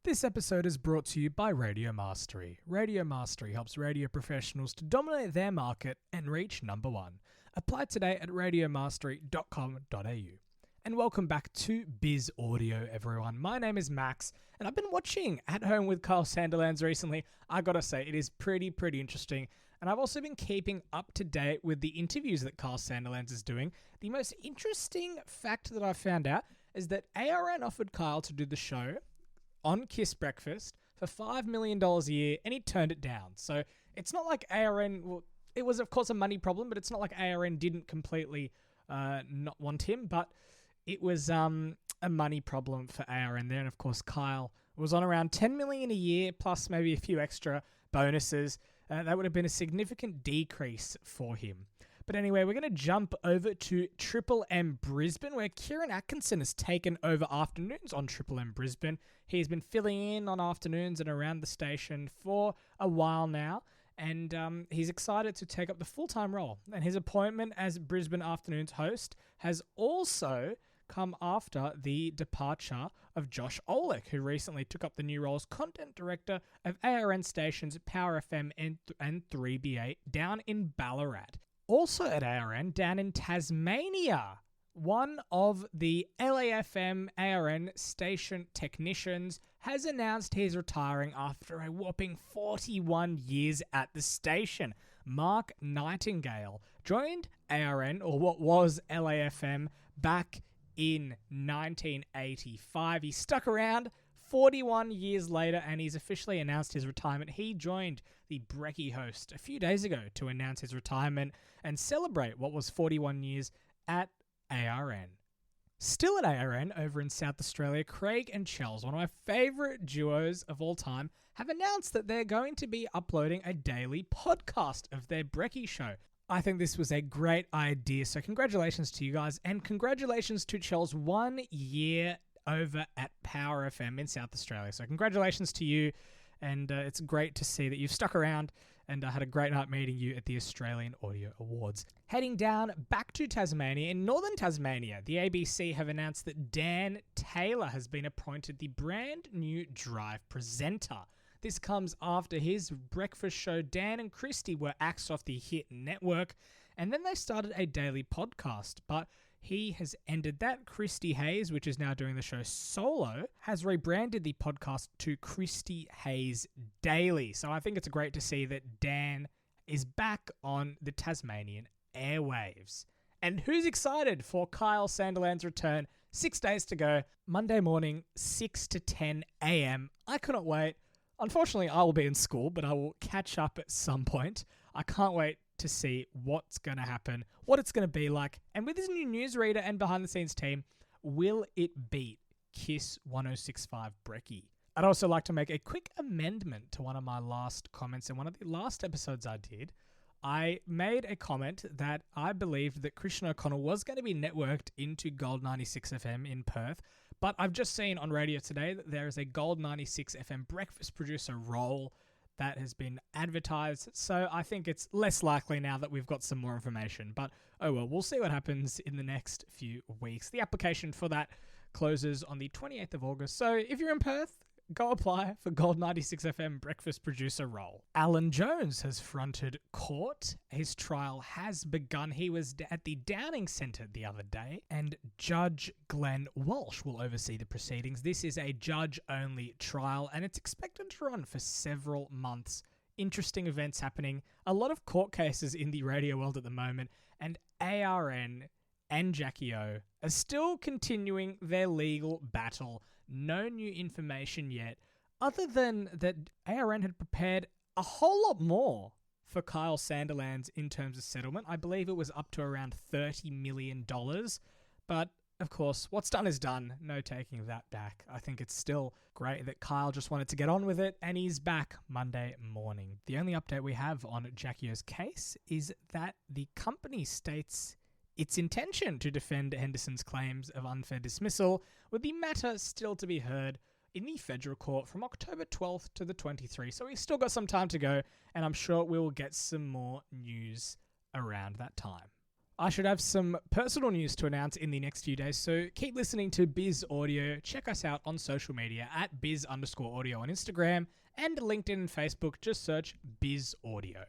This episode is brought to you by Radio Mastery. Radio Mastery helps radio professionals to dominate their market and reach number one. Apply today at radiomastery.com.au. And welcome back to Biz Audio, everyone. My name is Max, and I've been watching At Home with Kyle Sandilands recently. I gotta say, it is pretty interesting. And I've also been keeping up to date with the interviews that Kyle Sandilands is doing. The most interesting fact that I found out is that ARN offered Kyle to do the show on Kiss Breakfast for $5 million a year, and he turned it down. So it's not like ARN, well, it was of course a money problem, but it's not like ARN didn't completely not want him, but it was a money problem for ARN there. And of course, Kyle was on around $10 million a year, plus maybe a few extra bonuses. That would have been a significant decrease for him. But anyway, we're going to jump over to Triple M Brisbane, where Kieran Atkinson has taken over afternoons on Triple M Brisbane. He's been filling in on afternoons and around the station for a while now, and he's excited to take up the full-time role. And his appointment as Brisbane Afternoons host has also come after the departure of Josh Olick, who recently took up the new role as content director of ARN stations Power FM and 3BA down in Ballarat. Also at ARN, down in Tasmania, one of the LAFM ARN station technicians has announced he's retiring after a whopping 41 years at the station. Mark Nightingale joined ARN, or what was LAFM, back in 1985. He stuck around 41 years later, and he's officially announced his retirement. He joined the Brekkie host a few days ago to announce his retirement and celebrate what was 41 years at ARN. Still at ARN, over in South Australia, Craig and Chels, one of my favourite duos of all time, have announced that they're going to be uploading a daily podcast of their Brekkie show. I think this was a great idea, so congratulations to you guys, and congratulations to Chels, 1 year over at Power FM in South Australia. So congratulations to you, and it's great to see that you've stuck around, and I had a great night meeting you at the Australian Audio Awards. Heading down back to Tasmania, in northern Tasmania, the ABC have announced that Dan Taylor has been appointed the brand new Drive presenter. This comes after his breakfast show, Dan and Christy, were axed off the Hit Network, and then they started a daily podcast, but he has ended that. Christy Hayes, which is now doing the show solo, has rebranded the podcast to Christy Hayes Daily. So I think it's great to see that Dan is back on the Tasmanian Airwaves. And who's excited for Kyle Sandilands' return? 6 days to go. Monday morning, 6 to 10 a.m. I couldn't wait. Unfortunately, I will be in school, but I will catch up at some point. I can't wait to see what's going to happen, what it's going to be like. And with his new newsreader and behind-the-scenes team, will it beat Kiss 1065 Brekkie? I'd also like to make a quick amendment to one of my last comments in one of the last episodes I did. I made a comment that I believed that Christian O'Connell was going to be networked into Gold 96 FM in Perth, but I've just seen on radio today that there is a Gold 96 FM breakfast producer role that has been advertised, so I think it's less likely now that we've got some more information. But oh well, we'll see what happens in the next few weeks. The application for that closes on the 28th of August, so if you're in Perth, go apply for Gold 96 FM breakfast producer role. Alan Jones has fronted court. His trial has begun. He was at the Downing Centre the other day, and Judge Glenn Walsh will oversee the proceedings. This is a judge-only trial, and it's expected to run for several months. Interesting events happening. A lot of court cases in the radio world at the moment, and ARN and Jackie O are still continuing their legal battle. No new information yet, other than that ARN had prepared a whole lot more for Kyle Sandilands in terms of settlement. I believe it was up to around $30 million, but of course, what's done is done. No taking that back. I think it's still great that Kyle just wanted to get on with it, and he's back Monday morning. The only update we have on Jackie O's case is that the company states its intention to defend Henderson's claims of unfair dismissal, with the matter still to be heard in the federal court from October 12th to the 23rd. So we've still got some time to go, and I'm sure we will get some more news around that time. I should have some personal news to announce in the next few days, so keep listening to Biz Audio. Check us out on social media at biz_audio on Instagram and LinkedIn and Facebook. Just search Biz Audio.